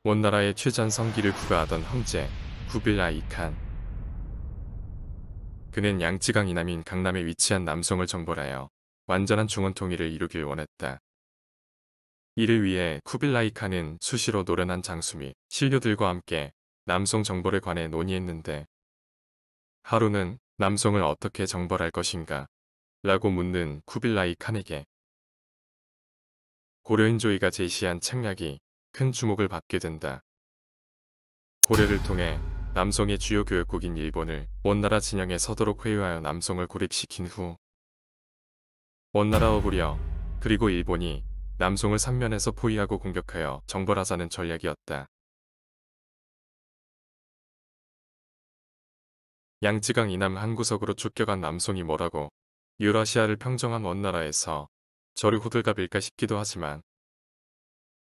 원나라의 최전성기를 구가하던 형제 쿠빌라이 칸. 그는 양쯔강 이남인 강남에 위치한 남송을 정벌하여 완전한 중원 통일을 이루길 원했다. 이를 위해 쿠빌라이 칸은 수시로 노련한 장수 및 신료들과 함께 남송 정벌에 관해 논의했는데, 하루는 남송을 어떻게 정벌할 것인가 라고 묻는 쿠빌라이 칸에게 고려인 조이가 제시한 책략이 큰 주목을 받게 된다. 고려를 통해 남송의 주요 교역국인 일본을 원나라 진영에 서도록 회유하여 남송을 고립시킨 후 원나라와 무려 그리고 일본이 남송을 삼면에서 포위하고 공격하여 정벌하자는 전략이었다. 양쯔강 이남 한 구석으로 쫓겨간 남송이 뭐라고 유라시아를 평정한 원나라에서 저리 호들갑일까 싶기도 하지만,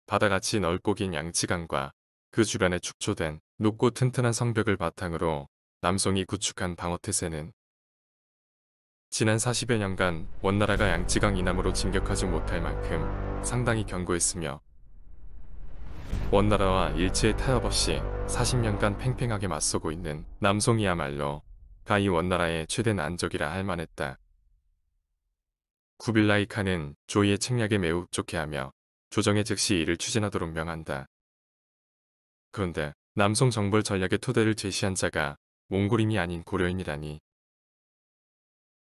바다같이 넓고 긴 양쯔강과 그 주변에 축소된 높고 튼튼한 성벽을 바탕으로 남송이 구축한 방어태세는 지난 40여 년간 원나라가 양쯔강 이남으로 진격하지 못할 만큼 상당히 견고했으며, 원나라와 일체의 타협 없이 40년간 팽팽하게 맞서고 있는 남송이야말로 가히 원나라의 최대 난적이라 할 만했다. 쿠빌라이 칸은 조이의 책략에 매우 흡족해하며 조정에 즉시 이를 추진하도록 명한다. 그런데 남송 정벌 전략의 토대를 제시한 자가 몽골인이 아닌 고려인이라니,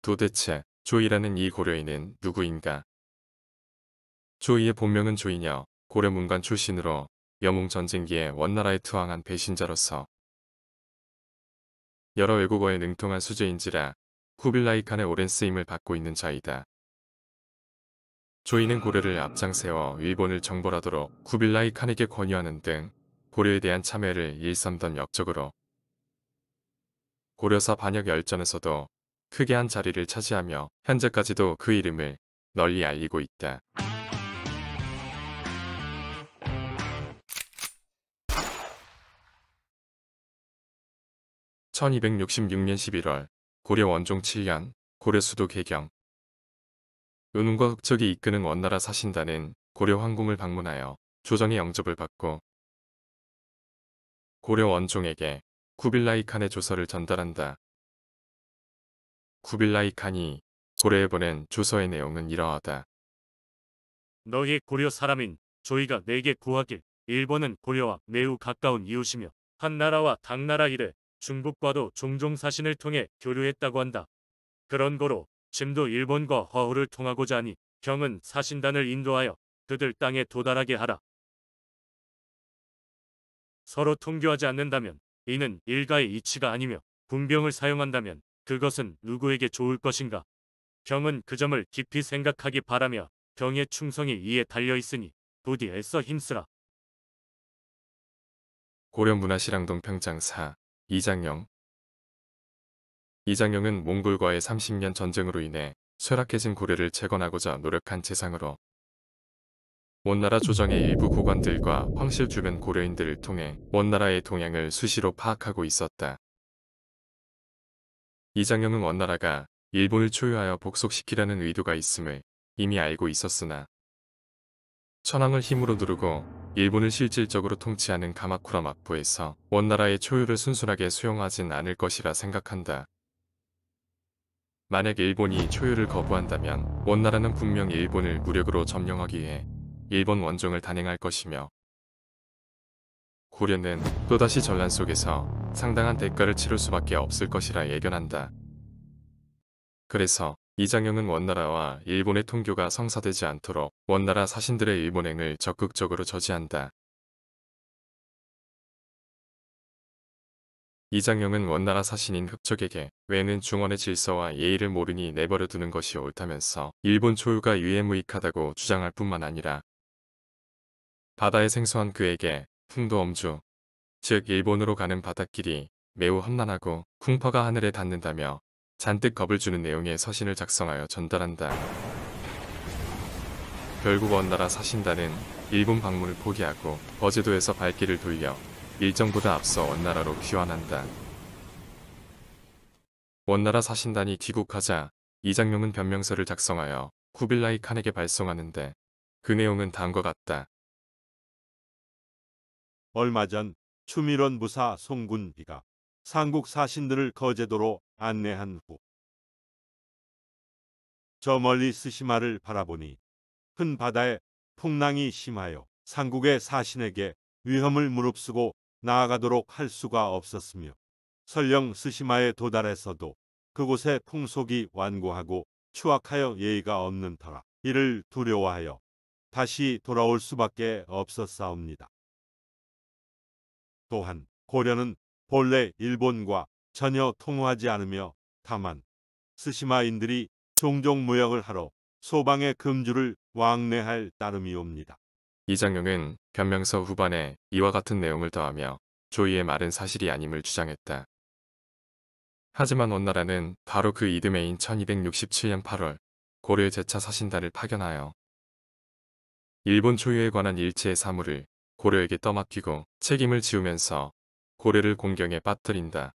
도대체 조이라는 이 고려인은 누구인가? 조이의 본명은 조이녀, 고려 문관 출신으로 여몽 전쟁기에 원나라에 투항한 배신자로서 여러 외국어에 능통한 수재인지라 쿠빌라이 칸의 오랜 쓰임을 받고 있는 자이다. 조이는 고려를 앞장세워 일본을 정벌하도록 쿠빌라이 칸에게 권유하는 등 고려에 대한 참여를 일삼던 역적으로 고려사 반역 열전에서도 크게 한 자리를 차지하며 현재까지도 그 이름을 널리 알리고 있다. 1266년 11월 고려 원종 7년 고려 수도 개경. 은웅과 흑적이 이끄는 원나라 사신단은 고려 황궁을 방문하여 조정의 영접을 받고 고려 원종에게 쿠빌라이 칸의 조서를 전달한다. 쿠빌라이 칸이 고려에 보낸 조서의 내용은 이러하다. 너희 고려 사람인 조이가 내게 구하길, 일본은 고려와 매우 가까운 이웃이며 한나라와 당나라 이래 중국과도 종종 사신을 통해 교류했다고 한다. 그런 거로 짐도 일본과 허우를 통하고자 하니 경은 사신단을 인도하여 그들 땅에 도달하게 하라. 서로 통교하지 않는다면 이는 일가의 이치가 아니며, 군병을 사용한다면 그것은 누구에게 좋을 것인가. 경은 그 점을 깊이 생각하기 바라며 경의 충성이 이에 달려있으니 부디 애써 힘쓰라. 고려 문화실황동 평장사 이장영. 이장영은 몽골과의 30년 전쟁으로 인해 쇠락해진 고려를 재건하고자 노력한 재상으로 원나라 조정의 일부 고관들과 황실 주변 고려인들을 통해 원나라의 동향을 수시로 파악하고 있었다. 이장영은 원나라가 일본을 초유하여 복속시키려는 의도가 있음을 이미 알고 있었으나, 천황을 힘으로 누르고 일본을 실질적으로 통치하는 가마쿠라 막부에서 원나라의 초유를 순순하게 수용하진 않을 것이라 생각한다. 만약 일본이 초유를 거부한다면 원나라는 분명 일본을 무력으로 점령하기 위해 일본 원종을 단행할 것이며, 고려는 또다시 전란 속에서 상당한 대가를 치를 수밖에 없을 것이라 예견한다. 그래서 이장영은 원나라와 일본의 통교가 성사되지 않도록 원나라 사신들의 일본행을 적극적으로 저지한다. 이장영은 원나라 사신인 흑적에게 외는 중원의 질서와 예의를 모르니 내버려 두는 것이 옳다면서 일본 초유가 유해무익하다고 주장할 뿐만 아니라 바다에 생소한 그에게 풍도엄주, 즉 일본으로 가는 바닷길이 매우 험난하고 풍파가 하늘에 닿는다며 잔뜩 겁을 주는 내용의 서신을 작성하여 전달한다. 결국 원나라 사신단은 일본 방문을 포기하고 거제도에서 발길을 돌려 일정보다 앞서 원나라로 귀환한다. 원나라 사신단이 귀국하자 이장용은 변명서를 작성하여 쿠빌라이 칸에게 발송하는데, 그 내용은 다음과 같다. 얼마 전 추밀원 무사 송군비가 삼국 사신들을 거제도로 안내한 후 저 멀리 스시마를 바라보니 큰 바다에 풍랑이 심하여 삼국의 사신에게 위험을 무릅쓰고 나아가도록 할 수가 없었으며 설령 스시마에 도달해서도 그곳의 풍속이 완고하고 추악하여 예의가 없는 터라 이를 두려워하여 다시 돌아올 수밖에 없었사옵니다. 또한 고려는 본래 일본과 전혀 통하지 않으며 다만 스시마인들이 종종 무역을 하러 소방의 금주를 왕래할 따름이옵니다. 이장용은 변명서 후반에 이와 같은 내용을 더하며 조이의 말은 사실이 아님을 주장했다. 하지만 원나라는 바로 그 이듬해인 1267년 8월 고려의 제차 사신단을 파견하여 일본 초유에 관한 일체의 사물을 고려에게 떠맡기고 책임을 지우면서 고려를 공경에 빠뜨린다.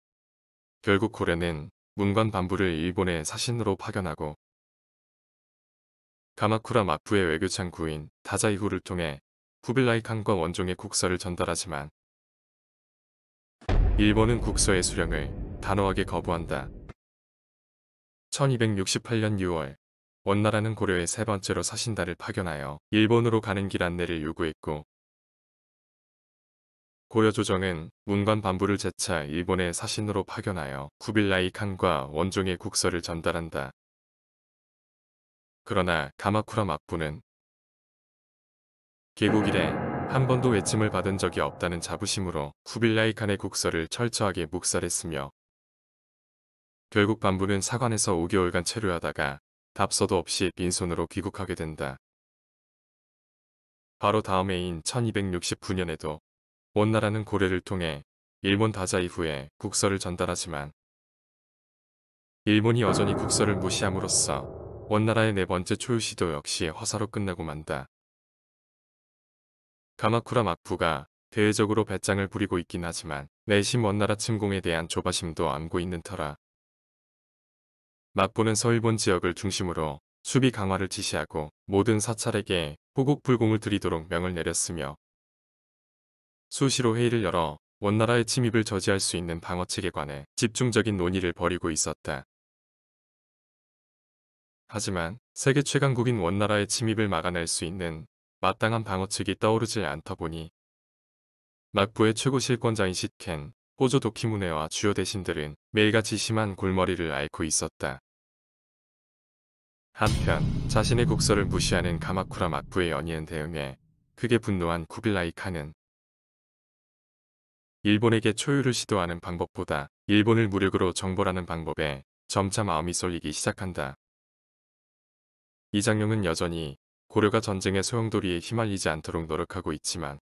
결국 고려는 문관 반부를 일본의 사신으로 파견하고 가마쿠라 막부의 외교창 구인 다자이후를 통해 쿠빌라이 칸과 원종의 국서를 전달하지만 일본은 국서의 수령을 단호하게 거부한다. 1268년 6월 원나라는 고려에 세 번째로 사신단을 파견하여 일본으로 가는 길 안내를 요구했고 고려 조정은 문관 반부를 재차 일본의 사신으로 파견하여 쿠빌라이 칸과 원종의 국서를 전달한다. 그러나 가마쿠라 막부는 개국 이래 한 번도 외침을 받은 적이 없다는 자부심으로 쿠빌라이 칸의 국서를 철저하게 묵살했으며 결국 반부는 사관에서 5개월간 체류하다가 답서도 없이 빈손으로 귀국하게 된다. 바로 다음 해인 1269년에도 원나라는 고려를 통해 일본 다자 이후에 국서를 전달하지만 일본이 여전히 국서를 무시함으로써 원나라의 네 번째 초유 시도 역시 허사로 끝나고 만다. 가마쿠라 막부가 대외적으로 배짱을 부리고 있긴 하지만 내심 원나라 침공에 대한 조바심도 안고 있는 터라 막부는 서일본 지역을 중심으로 수비 강화를 지시하고 모든 사찰에게 호국불공을 드리도록 명을 내렸으며 수시로 회의를 열어 원나라의 침입을 저지할 수 있는 방어책에 관해 집중적인 논의를 벌이고 있었다. 하지만 세계 최강국인 원나라의 침입을 막아낼 수 있는 마땅한 방어책이 떠오르질 않다 보니 막부의 최고 실권자인 시켄, 호조 도키무네와 주요 대신들은 매일같이 심한 골머리를 앓고 있었다. 한편 자신의 국서를 무시하는 가마쿠라 막부의 연이은 대응에 크게 분노한 쿠빌라이 칸은 일본에게 초유를 시도하는 방법보다 일본을 무력으로 정벌하는 방법에 점차 마음이 쏠리기 시작한다. 이장용은 여전히 고려가 전쟁의 소용돌이에 휘말리지 않도록 노력하고 있지만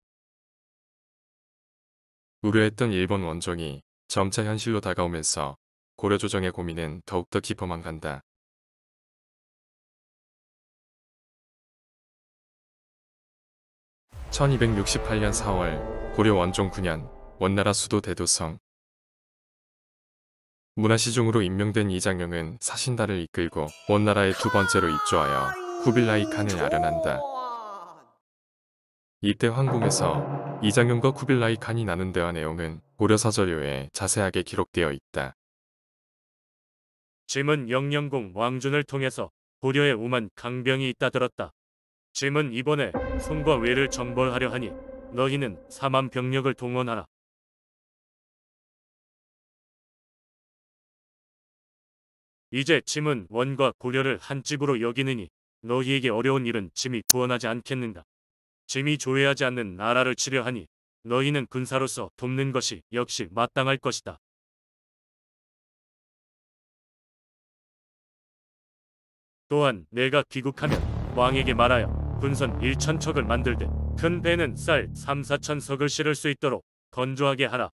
우려했던 일본 원종이 점차 현실로 다가오면서 고려 조정의 고민은 더욱더 깊어만 간다. (1268년 4월) 고려 원종 9년 원나라 수도 대도성 문화시종으로 임명된 이장용은 사신단을 이끌고 원나라의 두 번째로 입조하여 쿠빌라이 칸을 아련한다. 이때 황궁에서 이장용과 쿠빌라이 칸이 나눈 대화 내용은 고려사절요에 자세하게 기록되어 있다. 짐은 영영공 왕준을 통해서 고려에 오만 강병이 있다 들었다. 짐은 이번에 송과 외를 정벌하려 하니 너희는 4만 병력을 동원하라. 이제 짐은 원과 고려를 한 집으로 여기느니 너희에게 어려운 일은 짐이 구원하지 않겠는가. 짐이 조회하지 않는 나라를 치려 하니 너희는 군사로서 돕는 것이 역시 마땅할 것이다. 또한 내가 귀국하면 왕에게 말하여 군선 1,000척을 만들되 큰 배는 쌀 3, 4천 석을 실을 수 있도록 건조하게 하라.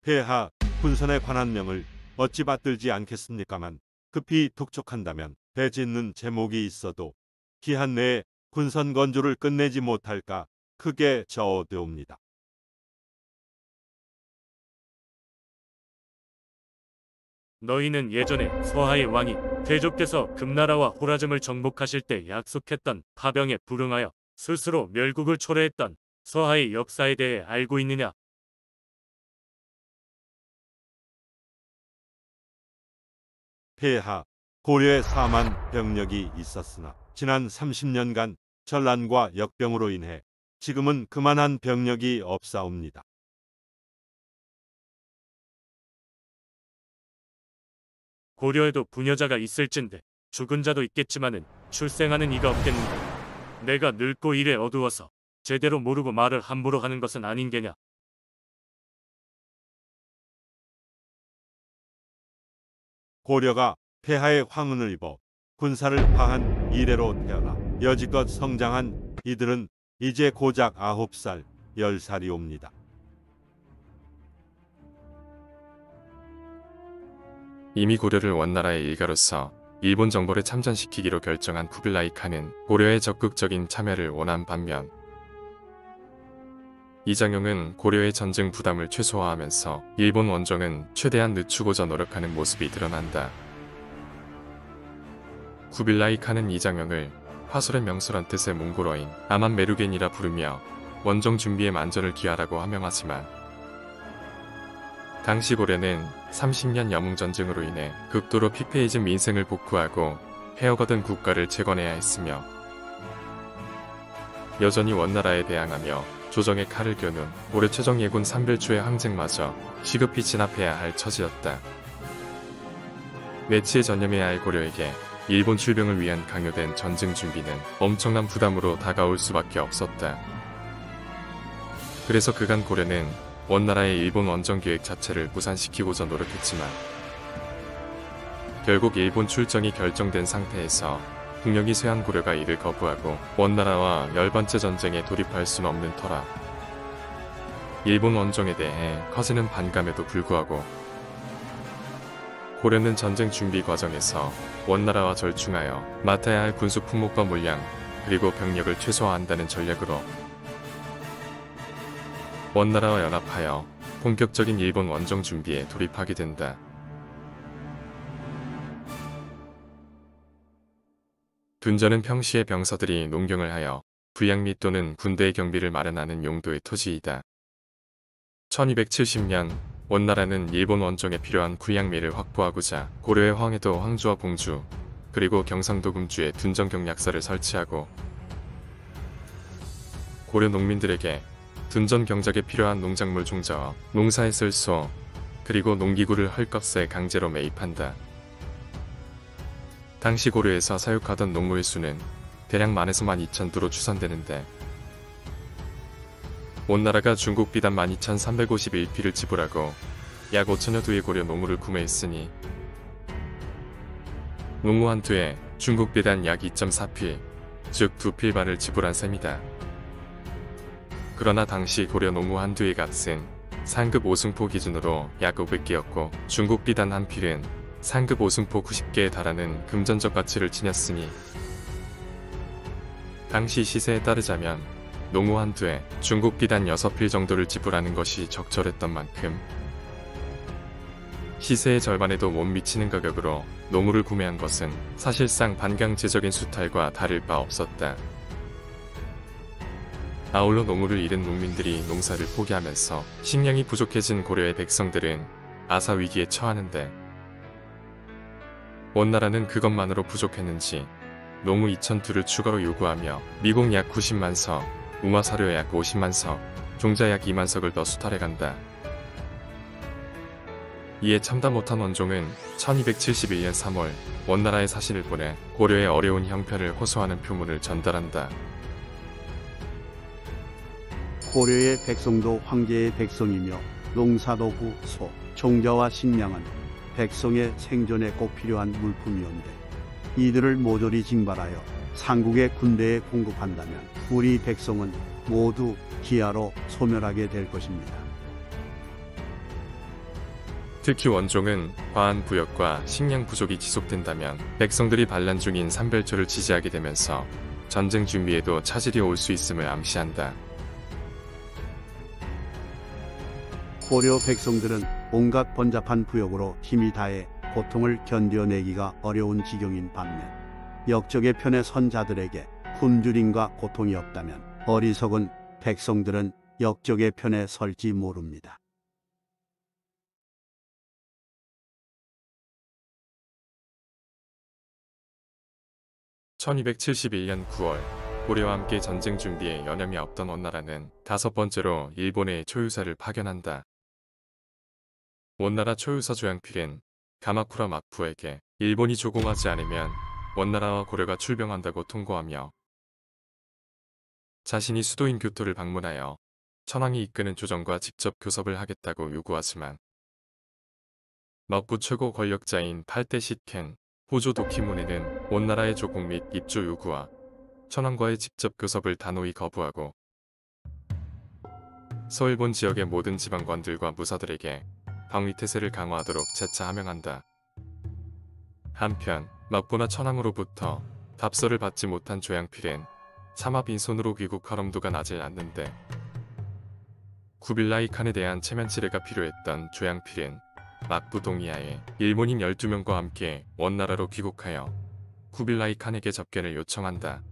폐하, 군선에 관한 명을 어찌 받들지 않겠습니까만 급히 독촉한다면 배 짓는 제목이 있어도 기한 내에 군선 건조를 끝내지 못할까 크게 저어되옵니다. 너희는 예전에 서하의 왕이 대조께서 금나라와 호라즘을 정복하실 때 약속했던 파병에 불응하여 스스로 멸국을 초래했던 서하의 역사에 대해 알고 있느냐? 폐하, 고려에 4만 병력이 있었으나 지난 30년간 전란과 역병으로 인해 지금은 그만한 병력이 없사옵니다. 고려에도 부녀자가 있을진데 죽은 자도 있겠지만은 출생하는 이가 없겠는가? 내가 늙고 일에 어두워서 제대로 모르고 말을 함부로 하는 것은 아닌 게냐? 고려가 폐하의 황운을 입어 군사를 파한 이래로 태어나 여지껏 성장한 이들은 이제 고작 9살, 10살이옵니다. 이미 고려를 원나라의 일가로서 일본 정벌에 참전시키기로 결정한 쿠빌라이 칸은 고려의 적극적인 참여를 원한 반면 이장용은 고려의 전쟁 부담을 최소화하면서 일본 원정은 최대한 늦추고자 노력하는 모습이 드러난다. 쿠빌라이 칸은 이장용을 화술의 명술한 뜻의 몽골어인 아만 메루겐이라 부르며 원정 준비에 만전을 기하라고 하명하지만 당시 고려는 30년 영웅전쟁으로 인해 극도로 피폐해진 민생을 복구하고 헤어거든 국가를 재건해야 했으며 여전히 원나라에 대항하며 조정의 칼을 겨눈 고려 최정 예군 삼별초의 항쟁마저 시급히 진압해야 할 처지였다. 내치에 전념해야 할 고려에게 일본 출병을 위한 강요된 전쟁 준비는 엄청난 부담으로 다가올 수밖에 없었다. 그래서 그간 고려는 원나라의 일본 원정 계획 자체를 무산시키고자 노력했지만 결국 일본 출정이 결정된 상태에서 국력이 쇠한 고려가 이를 거부하고 원나라와 10번째 전쟁에 돌입할 수는 없는 터라 일본 원정에 대해 커지는 반감에도 불구하고 고려는 전쟁 준비 과정에서 원나라와 절충하여 맡아야 할 군수 품목과 물량 그리고 병력을 최소화한다는 전략으로 원나라와 연합하여 본격적인 일본 원정 준비에 돌입하게 된다. 둔전은 평시에 병사들이 농경을 하여 부양 및 또는 군대의 경비를 마련하는 용도의 토지이다. 1270년 원나라는 일본 원정에 필요한 군량미를 확보하고자 고려의 황해도 황주와 봉주 그리고 경상도 금주에 둔전 경약사를 설치하고 고려 농민들에게 둔전 경작에 필요한 농작물 종자와 농사에 쓸 소 그리고 농기구를 헐값에 강제로 매입한다. 당시 고려에서 사육하던 농무의 수는 대략 10,000에서 12,000두로 추산되는데 원나라가 중국 비단 12,351피를 지불하고 약 5,000여 두의 고려 농무를 구매했으니 농무 한 두에 중국 비단 약 2.4필, 즉 2필 반을 지불한 셈이다. 그러나 당시 고려 농무 한 두의 값은 상급 5승포 기준으로 약 500개였고 중국 비단 한 필은 상급 5승포 90개에 달하는 금전적 가치를 지녔으니 당시 시세에 따르자면 농무 한 두에 중국 비단 6필 정도를 지불하는 것이 적절했던 만큼 시세의 절반에도 못 미치는 가격으로 농무를 구매한 것은 사실상 반강제적인 수탈과 다를 바 없었다. 아울러 농무를 잃은 농민들이 농사를 포기하면서 식량이 부족해진 고려의 백성들은 아사 위기에 처하는데 원나라는 그것만으로 부족했는지 농무 2,000두를 추가로 요구하며 미공 약 90만 석, 우마사료 약 50만 석, 종자 약 2만 석을 더 수탈해간다. 이에 참다 못한 원종은 1271년 3월 원나라에 사신을 보내 고려의 어려운 형편을 호소하는 표문을 전달한다. 고려의 백성도 황제의 백성이며 농사도 구, 소, 종자와 식량은 백성의 생존에 꼭 필요한 물품이온데 이들을 모조리 징발하여 삼국의 군대에 공급한다면 우리 백성은 모두 기아로 소멸하게 될 것입니다. 특히 원종은 과한 부역과 식량 부족이 지속된다면 백성들이 반란 중인 삼별초를 지지하게 되면서 전쟁 준비에도 차질이 올 수 있음을 암시한다. 고려 백성들은 온갖 번잡한 부역으로 힘이 다해 고통을 견뎌내기가 어려운 지경인 반면 역적의 편에 선 자들에게 굶주림과 고통이 없다면 어리석은 백성들은 역적의 편에 설지 모릅니다. (1271년 9월) 고려와 함께 전쟁 준비에 여념이 없던 원나라는 다섯 번째로 일본의 초유사를 파견한다. 원나라 초유사 조양필은 가마쿠라 마푸에게 일본이 조공하지 않으면 원나라와 고려가 출병한다고 통고하며 자신이 수도인 교토를 방문하여 천황이 이끄는 조정과 직접 교섭을 하겠다고 요구하지만 막부 최고 권력자인 8대 시켄 호조 도키무네는 원나라의 조공 및 입조 요구와 천황과의 직접 교섭을 단호히 거부하고 서일본 지역의 모든 지방관들과 무사들에게 방위태세를 강화하도록 재차 하명한다. 한편 막부나 천황으로부터 답서를 받지 못한 조양필은 차마 빈손으로 귀국할 엄두가 나질 않는데 구빌라이 칸에 대한 체면 치레가 필요했던 조양필은 막부 동의하에 일본인 12명과 함께 원나라로 귀국하여 구빌라이 칸에게 접견을 요청한다.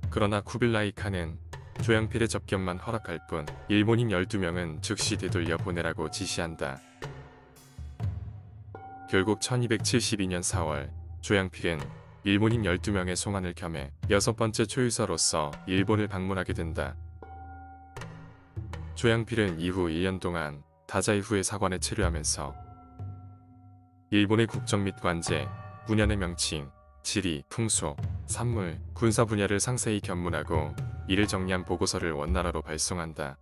그러나 구빌라이 칸은 조양필의 접견만 허락할 뿐 일본인 12명은 즉시 되돌려 보내라고 지시한다. 결국 1272년 4월 조양필은 일본인 12명의 송환을 겸해 여섯 번째 초유사로서 일본을 방문하게 된다. 조양필은 이후 1년 동안 다자이후의 사관에 체류하면서 일본의 국정 및 관제, 문연의 명칭, 지리, 풍속, 산물, 군사 분야를 상세히 견문하고 이를 정리한 보고서를 원나라로 발송한다.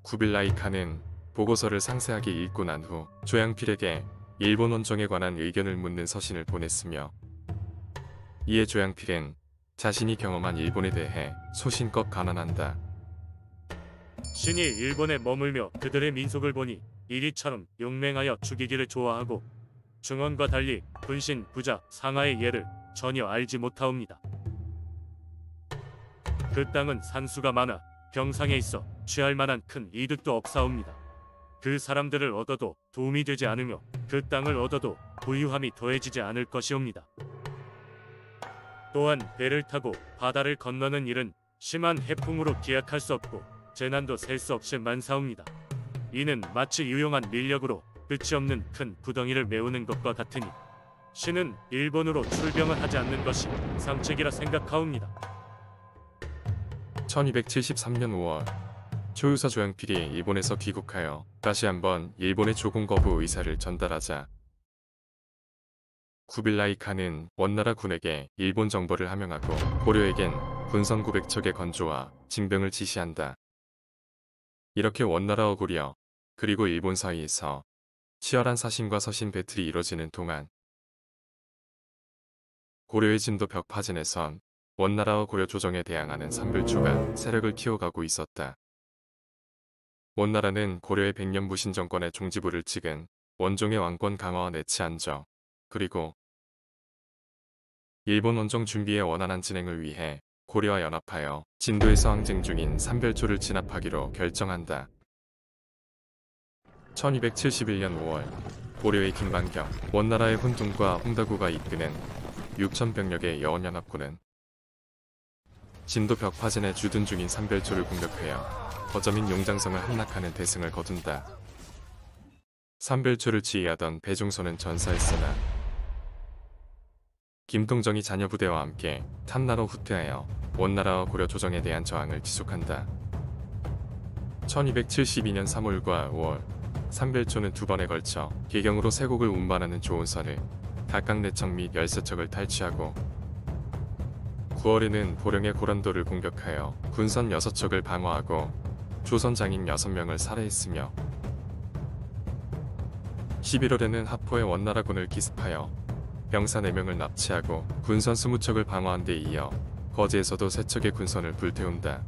구빌라이 칸은 보고서를 상세하게 읽고 난 후 조양필에게 일본 원정에 관한 의견을 묻는 서신을 보냈으며 이에 조양필은 자신이 경험한 일본에 대해 소신껏 간언한다. 신이 일본에 머물며 그들의 민속을 보니 이리처럼 용맹하여 죽이기를 좋아하고 중원과 달리 분신, 부자, 상하의 예를 전혀 알지 못하옵니다. 그 땅은 산수가 많아 병상에 있어 취할 만한 큰 이득도 없사옵니다. 그 사람들을 얻어도 도움이 되지 않으며 그 땅을 얻어도 부유함이 더해지지 않을 것이옵니다. 또한 배를 타고 바다를 건너는 일은 심한 해풍으로 기약할 수 없고 재난도 셀 수 없이 많사옵니다. 이는 마치 유용한 밀력으로 끝이 없는 큰 구덩이를 메우는 것과 같으니 신은 일본으로 출병을 하지 않는 것이 상책이라 생각하옵니다. 1273년 5월 초유사 조양필이 일본에서 귀국하여 다시 한번 일본의 조공 거부 의사를 전달하자 구빌라이 칸은 원나라 군에게 일본 정벌을 하명하고 고려에겐 군선 900척의 건조와 징병을 지시한다. 이렇게 원나라와 고려 그리고 일본 사이에서 치열한 사신과 서신 배틀이 이뤄지는 동안 고려의 진도 벽파진에선 원나라와 고려 조정에 대항하는 삼별초가 세력을 키워가고 있었다. 원나라는 고려의 백년무신 정권의 종지부를 찍은 원종의 왕권 강화와 내치 안저 그리고 일본 원정 준비의 원활한 진행을 위해 고려와 연합하여 진도에서 항쟁 중인 삼별초를 진압하기로 결정한다. 1271년 5월 고려의 김반경, 원나라의 훈둥과 홍다구가 이끄는 6,000병력의 여원연합군은 진도 벽파진에 주둔 중인 삼별초를 공격하여 거점인 용장성을 함락하는 대승을 거둔다. 삼별초를 지휘하던 배중소는 전사했으나 김동정이 자녀 부대와 함께 탐나로 후퇴하여 원나라와 고려 조정에 대한 저항을 지속한다. 1272년 3월과 5월 삼별초는 두 번에 걸쳐 개경으로 세곡을 운반하는 조은선을 각각내척 및 열세척을 탈취하고 9월에는 보령의 고란도를 공격하여 군선 6척을 방어하고 조선 장인 6명을 살해했으며 11월에는 하포의 원나라군을 기습하여 병사 4명을 납치하고 군선 20척을 방어한 데 이어 거제에서도 3척의 군선을 불태운다.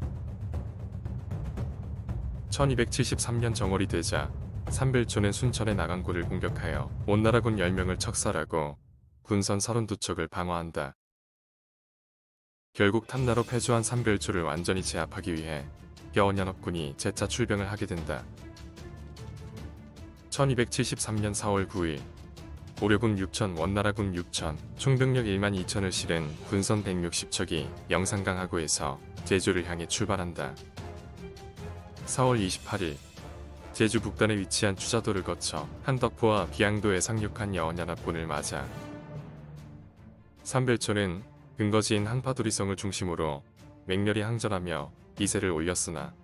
1273년 정월이 되자 삼별초는 순천의 나강고를 공격하여 원나라군 10명을 척살하고 군선 32척을 방어한다. 결국 탐나로 패주한 삼별초를 완전히 제압하기 위해 여원연합군이 재차 출병을 하게 된다. 1273년 4월 9일 고려군 6천, 원나라군 6천, 총병력 1만 2천을 실은 군선 160척이 영산강 하구에서 제주를 향해 출발한다. 4월 28일 제주 북단에 위치한 추자도를 거쳐 한덕포와 비양도에 상륙한 여원연합군을 맞아 삼별초는 근거지인 항파두리성을 중심으로 맹렬히 항전하며 기세를 올렸으나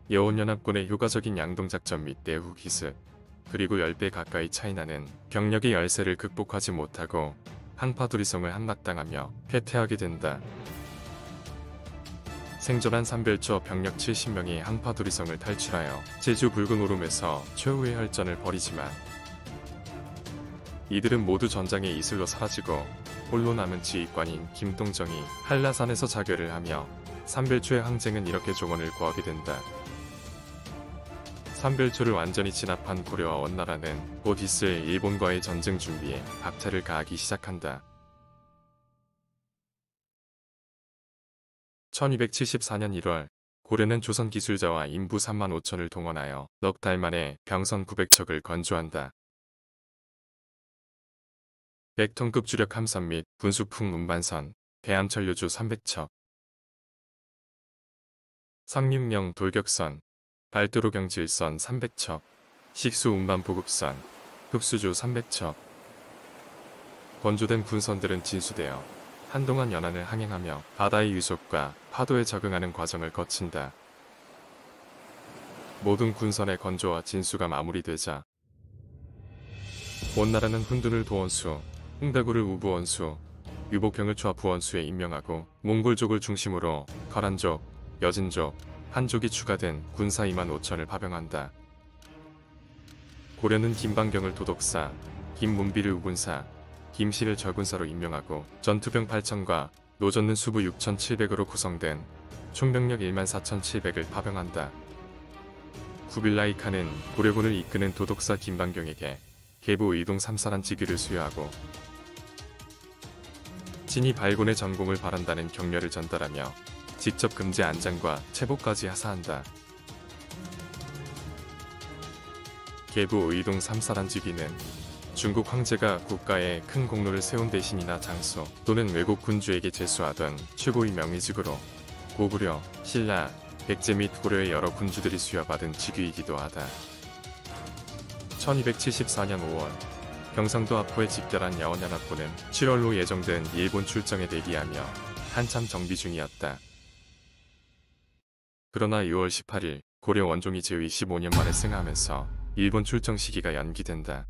여원연합군의 효과적인 양동작전 및 내후 기습, 그리고 10배 가까이 차이나는 병력의 열세를 극복하지 못하고 항파두리성을 함락당하며 패퇴하게 된다. 생존한 삼별초 병력 70명이 항파두리성을 탈출하여 제주 붉은 오름에서 최후의 혈전을 벌이지만 이들은 모두 전장의 이슬로 사라지고 홀로 남은 지휘관인 김동정이 한라산에서 자결을 하며 삼별초의 항쟁은 이렇게 종언을 구하게 된다. 삼별초를 완전히 진압한 고려와 원나라는 곧 있을 일본과의 전쟁 준비에 박차를 가하기 시작한다. 1274년 1월 고려는 조선 기술자와 인부 3만 5천을 동원하여 넉 달 만에 병선 900척을 건조한다. 100톤급 주력 함선 및 분수풍 운반선, 배암천류주 300척, 상륙용 돌격선, 발도로 경질선 300척, 식수 운반 보급선, 흡수주 300척. 건조된 군선들은 진수되어 한동안 연안을 항행하며 바다의 유속과 파도에 적응하는 과정을 거친다. 모든 군선의 건조와 진수가 마무리되자 원나라는 훈둔을 도원수, 흥다구를 우부원수, 유복형을 좌부원수에 임명하고 몽골족을 중심으로 거란족, 여진족, 한족이 추가된 군사 2만 5천을 파병한다. 고려는 김방경을 도독사, 김문비를 우군사, 김씨를 절군사로 임명하고 전투병 8천과 노젓는 수부 6,700으로 구성된 총병력 1만 4,700을 파병한다. 구빌라이 칸은 고려군을 이끄는 도독사 김방경에게 계부 의동 3사란 직위를 수여하고 친히 발군의 전공을 바란다는 격려를 전달하며 직접 금제 안장과 체포까지 하사한다. 계부 의동 3사란 직위는 중국 황제가 국가에 큰 공로를 세운 대신이나 장소 또는 외국 군주에게 제수하던 최고의 명의직으로 고구려, 신라, 백제 및 고려의 여러 군주들이 수여받은 직위이기도 하다. 1274년 5월 경상도 압포에 집결한 여원연합군은 7월로 예정된 일본 출정에 대기하며 한참 정비 중이었다. 그러나 6월 18일 고려 원종이 제위 15년 만에 승하하면서 일본 출정 시기가 연기된다.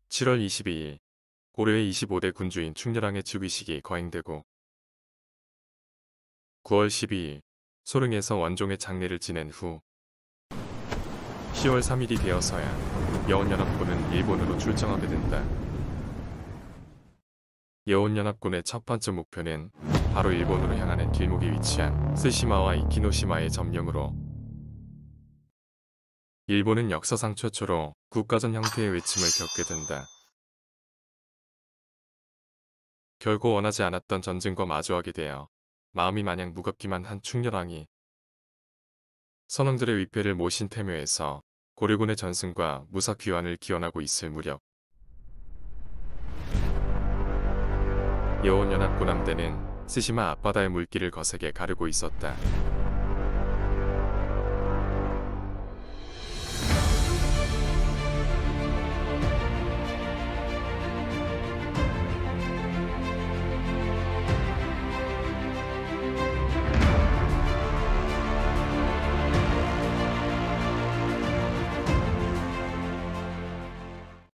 7월 22일 고려의 25대 군주인 충렬왕의 즉위식이 거행되고 9월 12일 소릉에서 원종의 장례를 지낸 후 10월 3일이 되어서야 여원연합군은 일본으로 출정하게 된다. 여원연합군의 첫 번째 목표는 바로 일본으로 향하는 길목에 위치한 스시마와 이키노시마의 점령으로 일본은 역사상 최초로 국가전 형태의 외침을 겪게 된다. 결코 원하지 않았던 전쟁과 마주하게 되어 마음이 마냥 무겁기만 한 충렬왕이 선왕들의 위패를 모신 태묘에서 고려군의 전승과 무사귀환을 기원하고 있을 무렵 여원연합군 함대는 스시마 앞바다의 물길을 거세게 가르고 있었다.